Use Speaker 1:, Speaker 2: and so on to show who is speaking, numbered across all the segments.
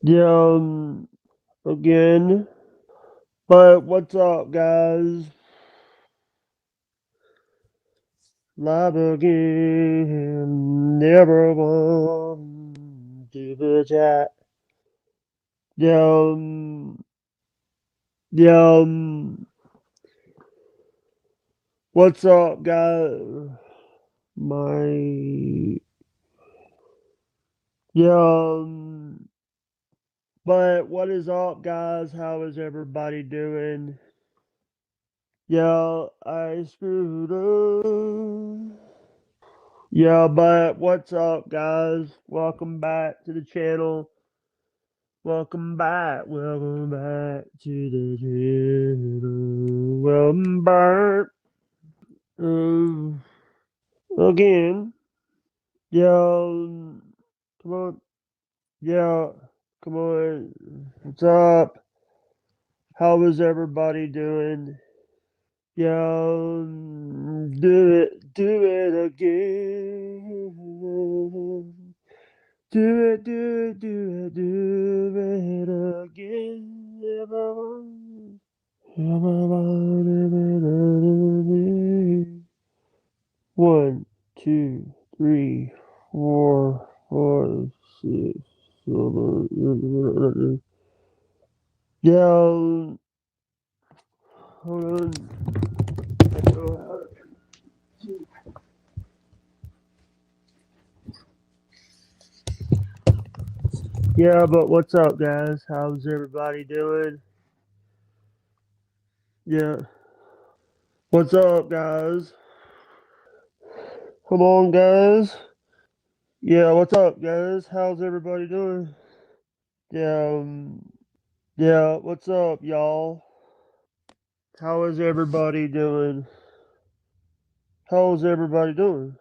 Speaker 1: Yeah, again. But what's up, guys? Live again. Never want to the chat. Yeah, yeah. What's up, guys? My yeah. But what is up, guys? How is everybody doing? Yeah, I screwed up. Yeah, but what's up, guys? Welcome back to the channel. Welcome back. Welcome back to the channel. Welcome back. Again. Yeah. Come on. Yeah. Come on. What's up? How is everybody doing? Yeah. Do it. Do it again. Do it, do it, do it, do it again. Everyone, everyone. 1, 2, 3, 4, 5, 6, 7. Yeah, hold on. Yeah, but what's up, guys? How's everybody doing? Yeah. What's up, guys? Come on, guys. Yeah, what's up, guys? How's everybody doing? Yeah, yeah, what's up, y'all? How is everybody doing? How's everybody doing?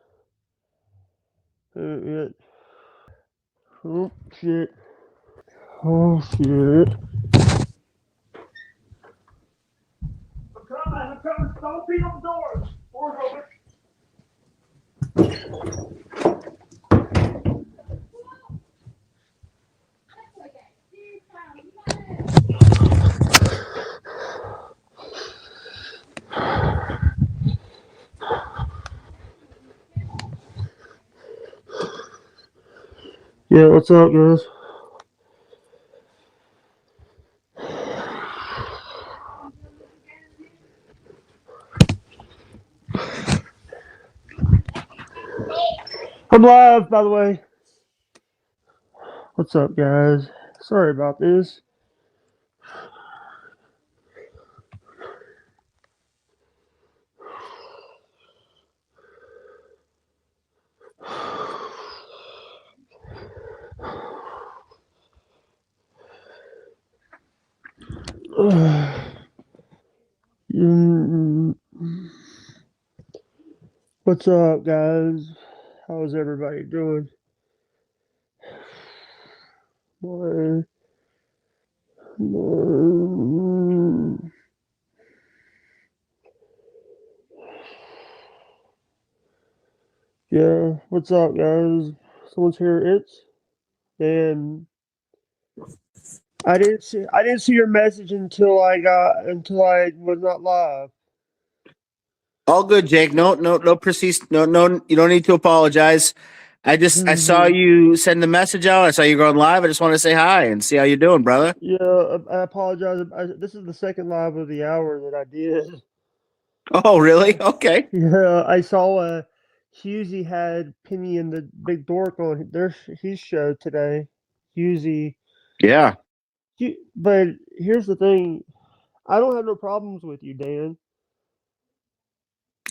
Speaker 1: Yeah. Oh, shit. Oh, shit. I'm coming. Don't beat on the doors. Doors open. Yeah, what's up, guys? I'm live, by the way. What's up, guys? Sorry about this. What's up, guys? How's everybody doing? More, more. Yeah, what's up, guys? Someone's here. It's and I didn't see your message until I was not live.
Speaker 2: All good, Jake. No, proceed. No. You don't need to apologize. I saw you send the message out. I saw you going live. I just want to say hi and see how you're doing, brother.
Speaker 1: Yeah, I apologize. This is the second live of the hour that I did.
Speaker 2: Oh, really? Okay.
Speaker 1: Yeah, I saw Husey had Penny and the Big Dork on his show today. Husey,
Speaker 2: Yeah.
Speaker 1: but here's the thing: I don't have no problems with you, Dan.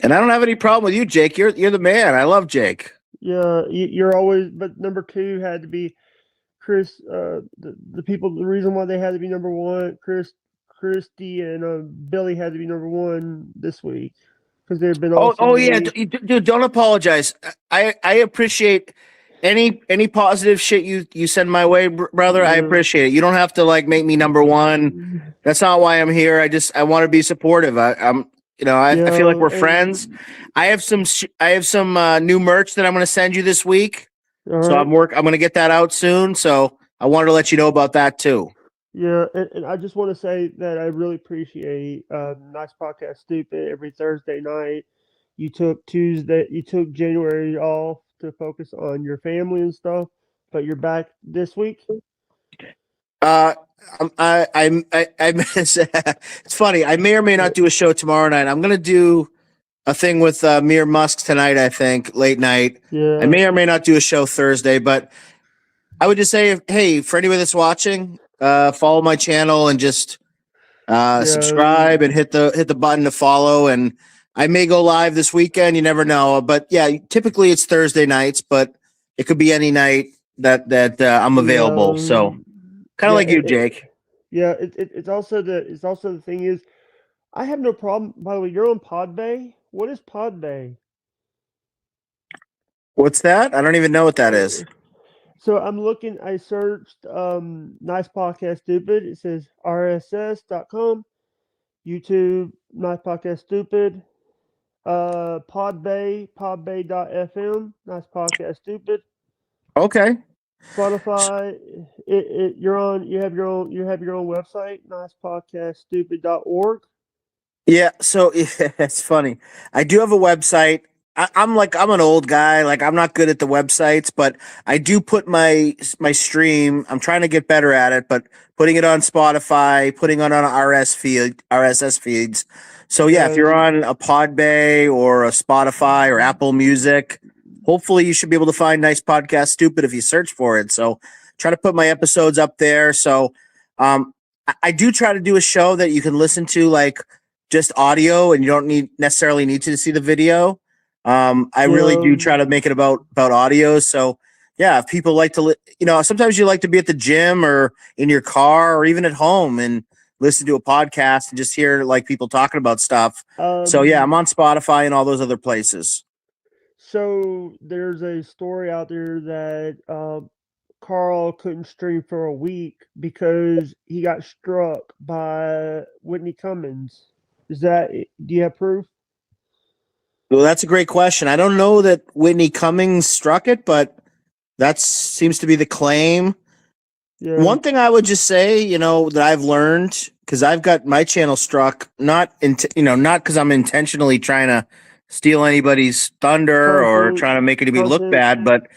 Speaker 2: And I don't have any problem with you, Jake. You're the man. I love Jake.
Speaker 1: Yeah, you're always. But number two had to be Chris. The people. The reason why they had to be number one, Christy, and Billy had to be number one this week because there have been also
Speaker 2: Oh yeah,
Speaker 1: many.
Speaker 2: dude. Don't apologize. I appreciate any positive shit you send my way, brother. I
Speaker 1: Yeah.
Speaker 2: appreciate it. You don't have to like make me number one. That's not why I'm here. I want to be supportive. I'm I feel like
Speaker 1: Yeah,
Speaker 2: we're friends.
Speaker 1: and
Speaker 2: I have some new merch that I'm going to send you this week.
Speaker 1: all
Speaker 2: So
Speaker 1: right.
Speaker 2: I'm going to get that out soon. So I wanted to let you know about that too.
Speaker 1: Yeah, and I just want to say that I really appreciate Nice Podcast Stupid every Thursday night. You took January off to focus on your family and stuff, but you're back this week.
Speaker 2: Uh, it's funny. I may or may not do a show tomorrow night. I'm gonna do a thing with Mir Musk tonight. I think late night. I
Speaker 1: Yeah,
Speaker 2: may or may not do a show Thursday, but I would just say, hey, for anybody that's watching, follow my channel and just
Speaker 1: yeah,
Speaker 2: subscribe and hit the button to follow. And I may go live this weekend. You never know. But yeah, typically it's Thursday nights, but it could be any night that I'm available.
Speaker 1: yeah,
Speaker 2: So kind of
Speaker 1: yeah.
Speaker 2: like you, Jake.
Speaker 1: Yeah, it's also the thing is I have no problem. By the way, you're on Podbay. What is Podbay?
Speaker 2: What's that? I don't even know what that is.
Speaker 1: So I'm looking. I searched Nice Podcast Stupid. It says rss.com, YouTube Nice Podcast Stupid, podbay.fm Nice Podcast Stupid,
Speaker 2: Okay.
Speaker 1: Spotify. You have your own website, nicepodcaststupid.org.
Speaker 2: Yeah, so it's funny. I do have a website. I'm an old guy. Like I'm not good at the websites, but I do put my stream. I'm trying to get better at it, but putting it on Spotify, putting it on RSS feeds. So yeah, if you're
Speaker 1: Yeah,
Speaker 2: on a Podbay or a Spotify or Apple Music, hopefully you should be able to find Nice Podcast Stupid if you search for it. So try to put my episodes up there. So I do try to do a show that you can listen to like just audio and you don't necessarily need to see the video. I really do
Speaker 1: yeah.
Speaker 2: try to make it about audio. So yeah, if people like to, sometimes you like to be at the gym or in your car or even at home and listen to a podcast and just hear like people talking about stuff. So yeah, I'm
Speaker 1: Um,
Speaker 2: on Spotify and all those other places.
Speaker 1: so there's a story out there that Carl couldn't stream for a week because he got struck by Whitney Cummings. Do you have proof?
Speaker 2: Well, that's a great question. I don't know that Whitney Cummings struck it, but that seems to be the claim.
Speaker 1: Yeah,
Speaker 2: One thing I would just say, that I've learned because I've got my channel struck, not because I'm intentionally trying to steal anybody's thunder or trying to make anybody look
Speaker 1: content.
Speaker 2: bad, but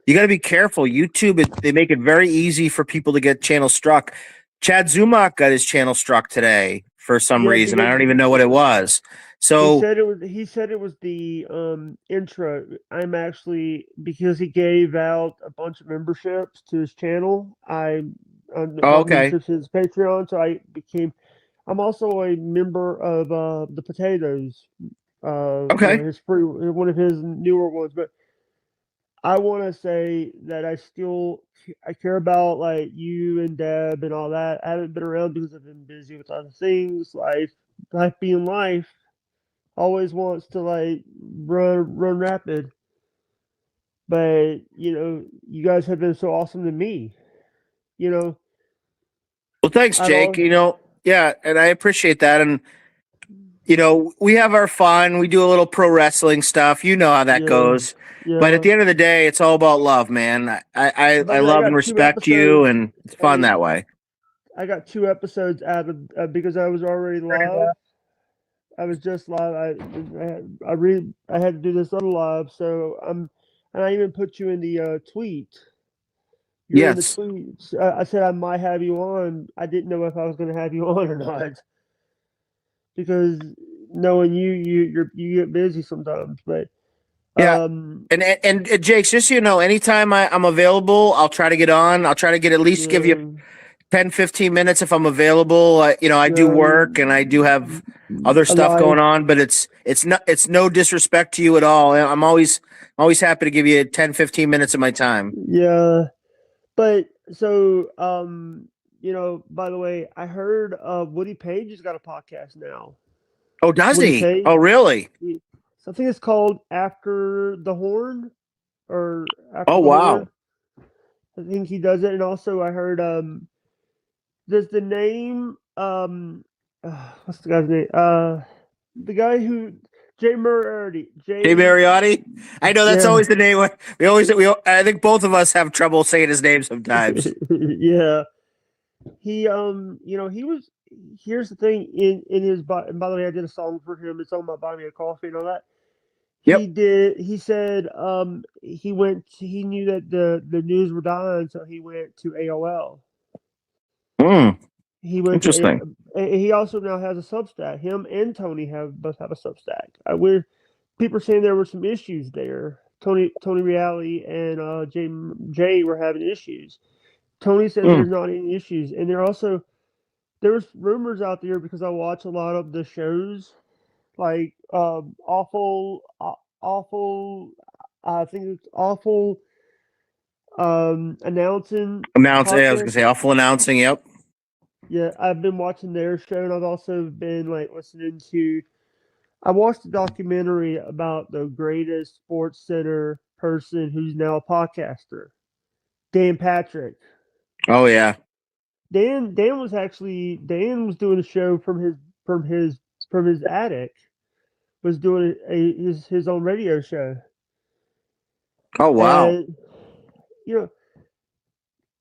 Speaker 2: you got to be careful. YouTube, they make it very easy for people to get channel struck. Chad Zumach got his channel struck today for some
Speaker 1: Yeah,
Speaker 2: reason. I
Speaker 1: because
Speaker 2: don't even know what it was.
Speaker 1: he
Speaker 2: So,
Speaker 1: said it was. He said it was the intro. I'm actually because he gave out a bunch of memberships to his channel. I bought
Speaker 2: okay.
Speaker 1: memberships to his Patreon, so I became. I'm also a member of the Potatoes.
Speaker 2: Okay.
Speaker 1: His free one of his newer ones. But I want to say that I care about like you and Deb and all that. I haven't been around because I've been busy with other things. Life being life always wants to like run rapid. But you guys have been so awesome to me. You know,
Speaker 2: Well, thanks,
Speaker 1: I've
Speaker 2: Jake.
Speaker 1: all
Speaker 2: Yeah, and I appreciate that. And we have our fun. We do a little pro wrestling stuff. You know how that
Speaker 1: yeah,
Speaker 2: goes. But at
Speaker 1: yeah.
Speaker 2: the end of the day, it's all about love, man. I
Speaker 1: But I
Speaker 2: love and
Speaker 1: got two
Speaker 2: respect you,
Speaker 1: episodes.
Speaker 2: and it's fun
Speaker 1: Hey,
Speaker 2: that way.
Speaker 1: I got two episodes out of because I was already live. I was just live. I had to do this other live, so and I even put you in the tweet. You're in the
Speaker 2: Yes.
Speaker 1: tweets. I said I might have you on. I didn't know if I was going to have you on or not because knowing you get busy sometimes. But
Speaker 2: Yeah.
Speaker 1: um,
Speaker 2: And Jake, just so you know, anytime I'm available, I'll try to get on. I'll try to get at least give you
Speaker 1: yeah,
Speaker 2: 10, 15 minutes if I'm available. I do
Speaker 1: yeah,
Speaker 2: work and I do have other
Speaker 1: a
Speaker 2: stuff
Speaker 1: live.
Speaker 2: going on, but it's no disrespect to you at all. I'm always happy to give you 10, 15 minutes of my time.
Speaker 1: Yeah, but so by the way, I heard Woody Page has got a podcast now.
Speaker 2: Oh, does
Speaker 1: Woody
Speaker 2: he?
Speaker 1: Page.
Speaker 2: Oh, really?
Speaker 1: I think it's called After the Horn or
Speaker 2: Oh,
Speaker 1: After the
Speaker 2: wow.
Speaker 1: Horn. I think he does it, and also I heard does the name what's the guy's name? The guy who Jay Moriarty.
Speaker 2: Jay Mariotti. I know that's
Speaker 1: Yeah.
Speaker 2: always the name. I think both of us have trouble saying his name sometimes.
Speaker 1: Yeah. He he was. Here's the thing. In his and by the way, I did a song for him. It's on my Buy Me a Coffee and all that.
Speaker 2: Yep.
Speaker 1: He said he knew that the news were dying, so he went to AOL. He went to
Speaker 2: Interesting.
Speaker 1: he also now has a Substack. Him and Tony both have a Substack. We're people are saying there were some issues there. Tony Reale and Jay were having issues. Tony says there's not any issues, and there was rumors out there because I watch a lot of the shows like awful. I think it's awful. Announcing.
Speaker 2: Announcing. I was gonna say awful announcing. Yep.
Speaker 1: Yeah, I've been watching their show, and I've also been like listening to. I watched a documentary about the greatest Sports Center person who's now a podcaster, Dan Patrick.
Speaker 2: Oh yeah.
Speaker 1: Dan was doing a show from his attic. Was doing his own radio show.
Speaker 2: Oh wow.
Speaker 1: And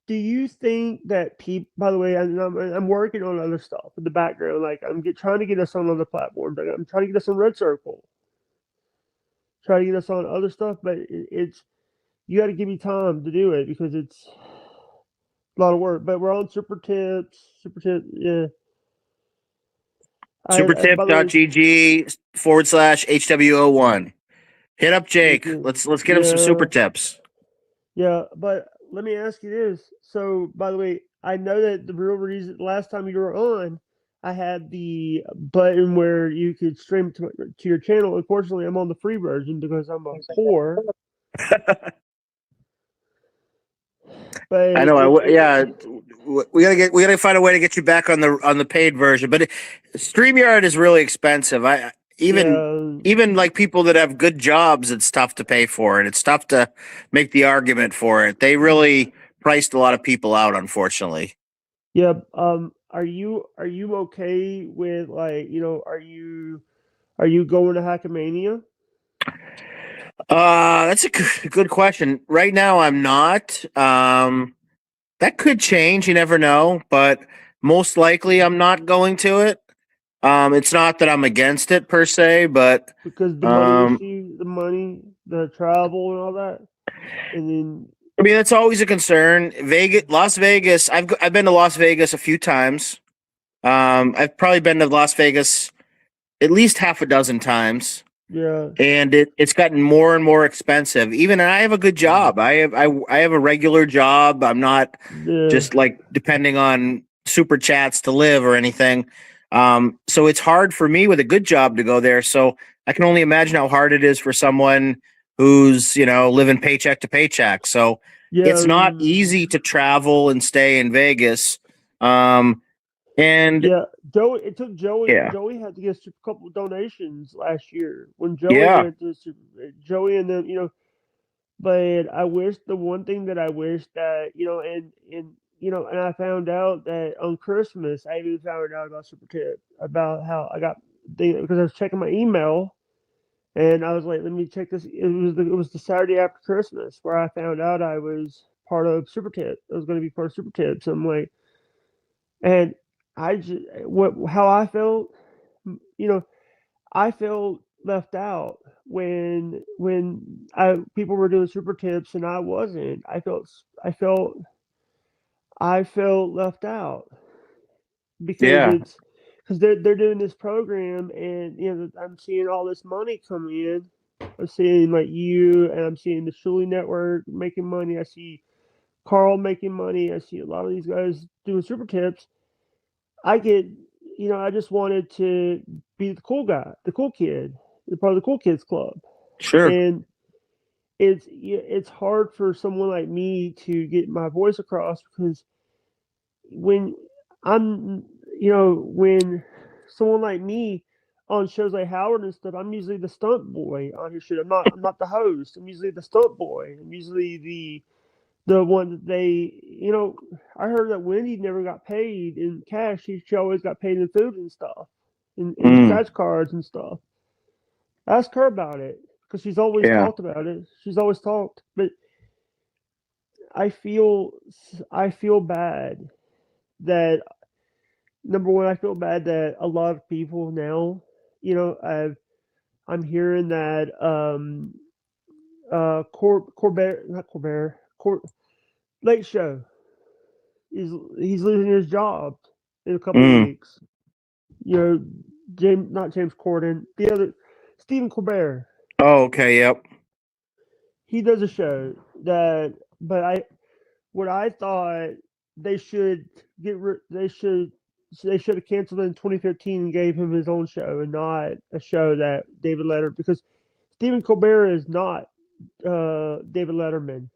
Speaker 1: do you think that people? By the way, I'm working on other stuff in the background. Like trying to get us on other platforms. Like I'm trying to get us on Red Circle. Try to get us on other stuff, but it's you got to give me time to do it because it's a lot of work. But we're on Supertip, yeah.
Speaker 2: Supertip.gg/HWO1. Hit up Jake. Let's get him some super tips.
Speaker 1: Yeah, but let me ask you this. So, by the way, I know that the real reason last time you were on, I had the button where you could stream to your channel. Unfortunately, I'm on the free version because I'm a poor.
Speaker 2: But I know. We gotta find a way to get you back on the paid version. But StreamYard is really expensive. Even like people that have good jobs, it's tough to pay for it. It's tough to make the argument for it. They really priced a lot of people out, unfortunately.
Speaker 1: Yeah. Are you okay with are you going to Hackmania?
Speaker 2: That's a good question. Right now, I'm not. That could change. You never know, but most likely, I'm not going to it. It's not that I'm against it per se, but
Speaker 1: because the money issue, the travel, and all that, and then.
Speaker 2: I mean, that's always a concern. Las Vegas. I've been to Las Vegas a few times. I've probably been to Las Vegas at least half a dozen times.
Speaker 1: Yeah,
Speaker 2: and it's gotten more and more expensive. Even I have a good job. I have a regular job. I'm not just like depending on super chats to live or anything. So it's hard for me with a good job to go there. So I can only imagine how hard it is for someone who's living paycheck to paycheck. So it's not easy to travel and stay in Vegas. And
Speaker 1: Joey, it took Joey.
Speaker 2: Yeah.
Speaker 1: Joey had to get a couple of donations last year when Joey went to Joey and then But I wish the one thing that I wish that and I found out that on Christmas I even found out about Supertip about how I got because I was checking my email and I was like, let me check this. It was the Saturday after Christmas where I found out I was part of Supertip. I was going to be part of Supertip. So I'm like, and how I felt, I felt left out when people were doing super tips and I wasn't. I felt left out because they're doing this program and I'm seeing all this money come in. I'm seeing like you and I'm seeing the Shuley Network making money. I see Carl making money. I see a lot of these guys doing super tips. I just wanted to be the cool guy, the cool kid, part of the cool kids club.
Speaker 2: Sure.
Speaker 1: And it's hard for someone like me to get my voice across because when when someone like me on shows like Howard and stuff, I'm usually the stunt boy on his show. I'm not the host. I'm usually the stunt boy. I'm usually the one that I heard that Wendy never got paid in cash. She always got paid in food and stuff, in scratch cards and stuff. Ask her about it because she's always
Speaker 2: Yeah.
Speaker 1: talked about it. She's always talked, but I feel I feel bad that number one, I feel bad that a lot of people now, I'm hearing that Corbett, not Corbett, Late Show, he's losing his job in a couple
Speaker 2: Mm.
Speaker 1: weeks. You know, not James Corden, the other Stephen Colbert.
Speaker 2: Oh, okay. Yep.
Speaker 1: He does a show that, but what I thought they should they should have canceled it in 2015 and gave him his own show and not a show that David Letterman, because Stephen Colbert is not David Letterman.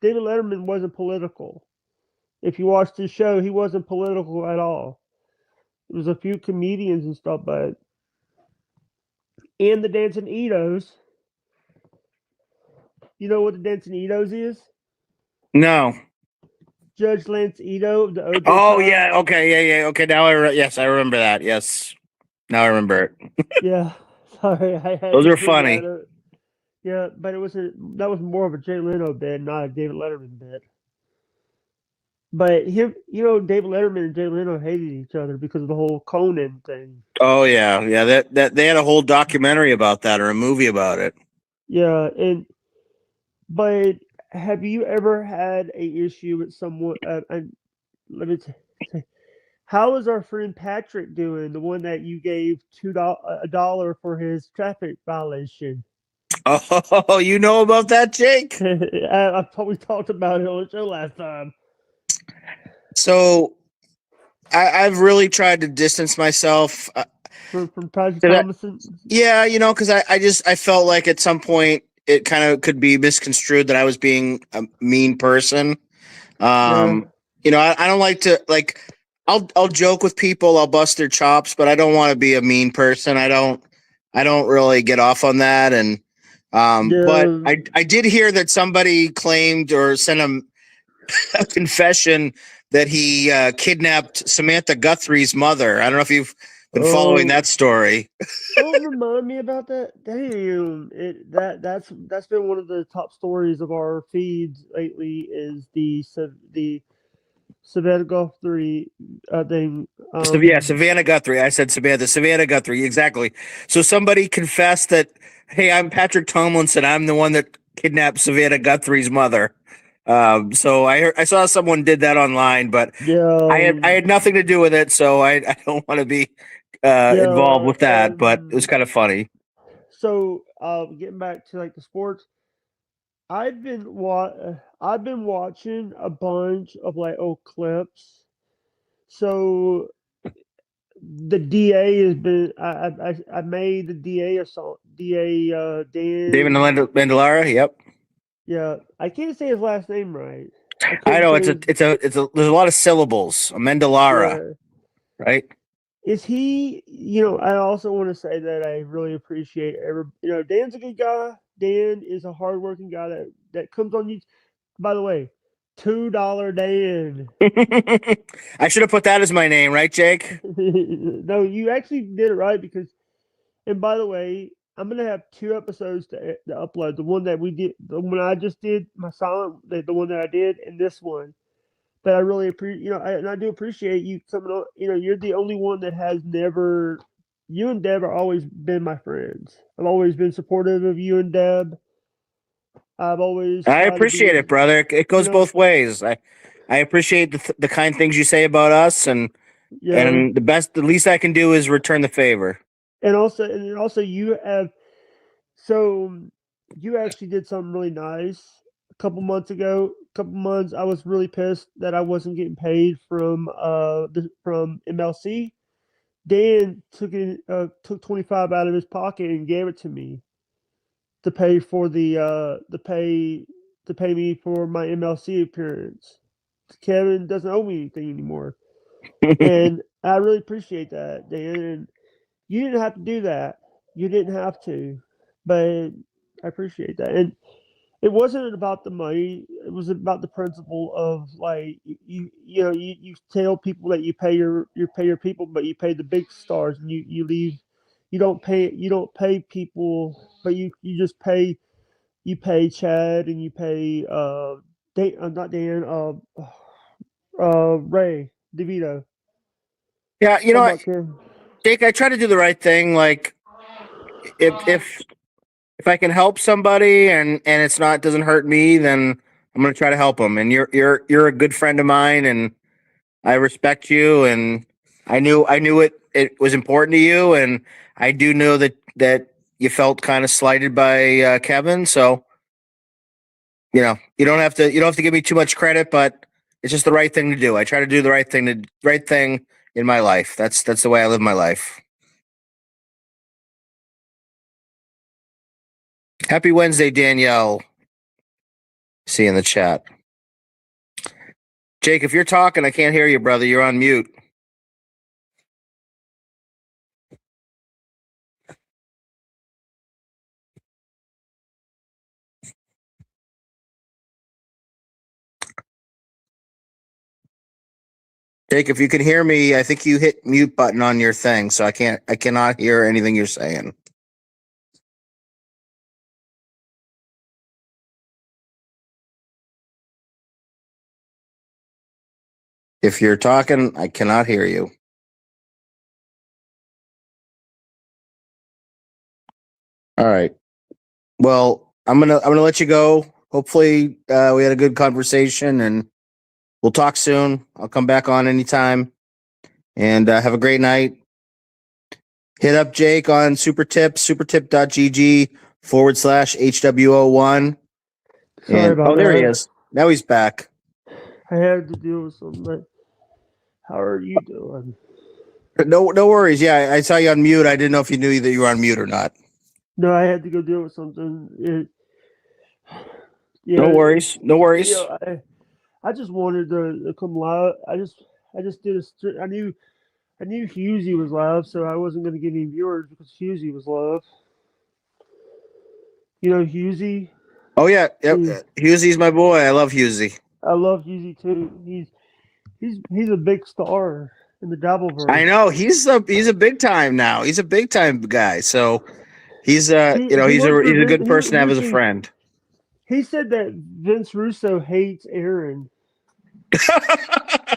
Speaker 1: David Letterman wasn't political. If you watched his show, he wasn't political at all. There was a few comedians and stuff, but and the Dancing Edos. You know what the Dancing Edos is?
Speaker 2: No.
Speaker 1: Judge Lance Ito of the OJ
Speaker 2: Oh
Speaker 1: trial.
Speaker 2: yeah. Okay. Yeah. Yeah. Okay. Now yes, I remember that. Yes. Now I remember it.
Speaker 1: Yeah, sorry, I had
Speaker 2: Those
Speaker 1: to
Speaker 2: are
Speaker 1: bring that
Speaker 2: funny.
Speaker 1: up. Yeah, but that was more of a Jay Leno bit, not a David Letterman bit. But David Letterman and Jay Leno hated each other because of the whole Conan thing.
Speaker 2: Oh yeah. Yeah. That they had a whole documentary about that or a movie about it.
Speaker 1: Yeah, but have you ever had a issue with someone? And let me say, how is our friend Patrick doing? The one that you gave $2 for his traffic violation.
Speaker 2: Oh, you know about that, Jake?
Speaker 1: I probably talked about it on the show last time.
Speaker 2: So I've really tried to distance myself
Speaker 1: From Patrick
Speaker 2: to that.
Speaker 1: Thomason.
Speaker 2: Yeah, because I felt like at some point it kind of could be misconstrued that I was being a mean person.
Speaker 1: Yeah,
Speaker 2: I don't like to like. I'll joke with people. I'll bust their chops, but I don't want to be a mean person. I don't really get off on that. And but
Speaker 1: yeah.
Speaker 2: I did hear that somebody claimed or sent him a confession that he kidnapped Samantha Guthrie's mother. I don't know if you've been following
Speaker 1: Oh,
Speaker 2: that story.
Speaker 1: don't remind me about that. Damn, that's been one of the top stories of our feeds lately. Is the Savannah Golf 3 thing.
Speaker 2: So yeah, Savannah Guthrie. I said Samantha. Savannah Guthrie. Exactly. So somebody confessed that, hey, I'm Patrick Tomlinson. I'm the one that kidnapped Savannah Guthrie's mother. So I saw someone did that online, but I
Speaker 1: Yeah,
Speaker 2: had nothing to do with it, so I don't want to be involved
Speaker 1: yeah.
Speaker 2: with that. But it was kind of funny.
Speaker 1: So getting back to like the sports, I've been watching a bunch of like old clips. So the DA has been I made the DA assault DA
Speaker 2: David
Speaker 1: Dan.
Speaker 2: Mandelara. Yep.
Speaker 1: Yeah, I can't say his last name right. I
Speaker 2: I
Speaker 1: couldn't
Speaker 2: know
Speaker 1: say
Speaker 2: it's a
Speaker 1: his,
Speaker 2: it's a it's a there's a lot of syllables. Mendelara,
Speaker 1: yeah.
Speaker 2: right?
Speaker 1: Is he? I also want to say that I really appreciate Dan's a good guy. Dan is a hardworking guy that comes on YouTube. By the way, $2 Dan.
Speaker 2: I should have put that as my name, right, Jake?
Speaker 1: No, you actually did it right because. And by the way, I'm gonna have two episodes to upload. The one that we did, the one I just did, my silent, the one that I did, and this one. But I really appreciate, and I do appreciate you coming on. You're the only one that has never. You and Deb are always been my friends. I've always been supportive of you and Deb. I've always
Speaker 2: I
Speaker 1: tried to
Speaker 2: appreciate it,
Speaker 1: be,
Speaker 2: brother. It
Speaker 1: you
Speaker 2: goes
Speaker 1: know,
Speaker 2: both ways. I appreciate the kind things you say about us, and
Speaker 1: yeah.
Speaker 2: and the least I can do is return the favor.
Speaker 1: And also, you have. So you actually did something really nice a couple months ago. A couple months, I was really pissed that I wasn't getting paid from MLC. Dan took 25 out of his pocket and gave it to me to pay for to pay me for my MLC appearance. Kevin doesn't owe me anything anymore, and I really appreciate that, Dan. And you didn't have to do that. You didn't have to, but I appreciate that. And it wasn't about the money. It was about the principle of like you tell people that you pay your people, but you pay the big stars, and you leave you don't pay people, but you just pay Chad and you pay not Dan Ray DeVito.
Speaker 2: Yeah,
Speaker 1: So I'm not sure.
Speaker 2: Jake, I try to do the right thing. Like if I can help somebody and it's not doesn't hurt me, then I'm gonna try to help them. And you're a good friend of mine, and I respect you. And I knew it was important to you, and I do know that you felt kind of slighted by Kevin. So you don't have to give me too much credit, but it's just the right thing to do. I try to do the right thing in my life. That's the way I live my life. Happy Wednesday, Danielle. See you in the chat. Jake, if you're talking, I can't hear you, brother. You're on mute. Jake, if you can hear me, I think you hit mute button on your thing, so I cannot hear anything you're saying. If you're talking, I cannot hear you. All right. Well, I'm gonna let you go. Hopefully, we had a good conversation, and we'll talk soon. I'll come back on anytime, and have a great night. Hit up Jake on Supertip, supertip.gg/HWO1.
Speaker 1: Sorry about
Speaker 2: There he
Speaker 1: that.
Speaker 2: is. Now he's back.
Speaker 1: I had to deal with something. How are you doing?
Speaker 2: No worries. Yeah, I saw you on mute. I didn't know if you knew that you were on mute or not.
Speaker 1: No, I had to go deal with something.
Speaker 2: No worries. No worries.
Speaker 1: I just wanted to come live. I just did I knew Husey was live, so I wasn't going to get any viewers because Husey was live. You know Husey?
Speaker 2: Oh yeah, yep. Husey's my boy. I love Husey.
Speaker 1: I love Husey too. He's a big star in the Dabbleverse.
Speaker 2: I know he's a big time now. He's a big time guy. So he's he's a good person to have as a friend.
Speaker 1: He said that Vince Russo hates Aaron.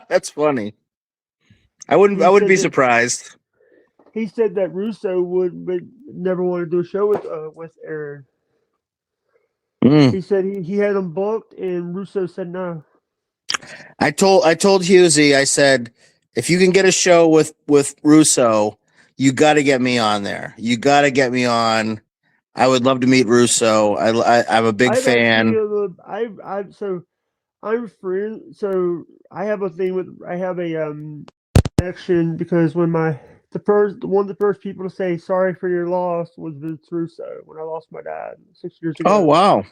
Speaker 2: That's funny. I wouldn't be surprised.
Speaker 1: He said that Russo would never want to do a show with Aaron. He said he had him booked, and Russo said no.
Speaker 2: I told Husey, I said, if you can get a show with Russo, you got to get me on there. You got to get me on. I would love to meet Russo. I'm a big fan.
Speaker 1: I'm friends. So I have a connection because when one of the first people to say sorry for your loss was Vince Russo when I lost my dad 6 years ago.
Speaker 2: Oh wow.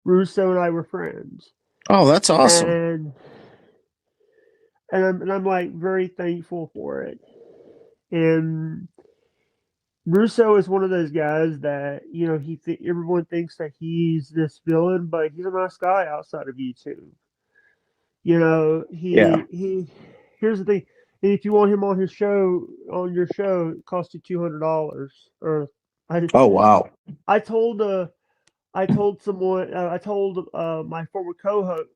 Speaker 1: Russo and I were friends.
Speaker 2: Oh, that's awesome.
Speaker 1: And I'm like very thankful for it. And Russo is one of those guys that everyone thinks that he's this villain, but he's a nice guy outside of YouTube. He here's the thing. If you want him on your show, it costs you $200.
Speaker 2: Oh wow!
Speaker 1: I told someone. I told my former co-host.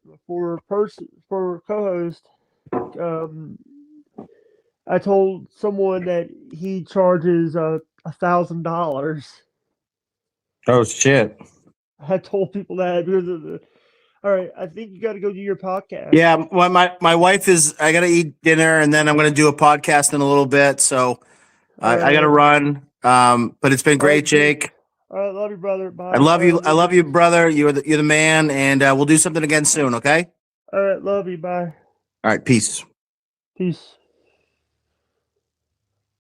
Speaker 1: I told someone that he charges $1,000.
Speaker 2: Oh shit!
Speaker 1: I told people that because all right, I think you got to go do your podcast.
Speaker 2: Yeah, my wife is. I got to eat dinner and then I'm going to do a podcast in a little bit. So I got to run. But it's been great, Jake.
Speaker 1: All right, love you, brother. Bye.
Speaker 2: I love you. I love you, brother. You're the man, and we'll do something again soon. Okay.
Speaker 1: All right, love you. Bye.
Speaker 2: All right, peace.
Speaker 1: Peace.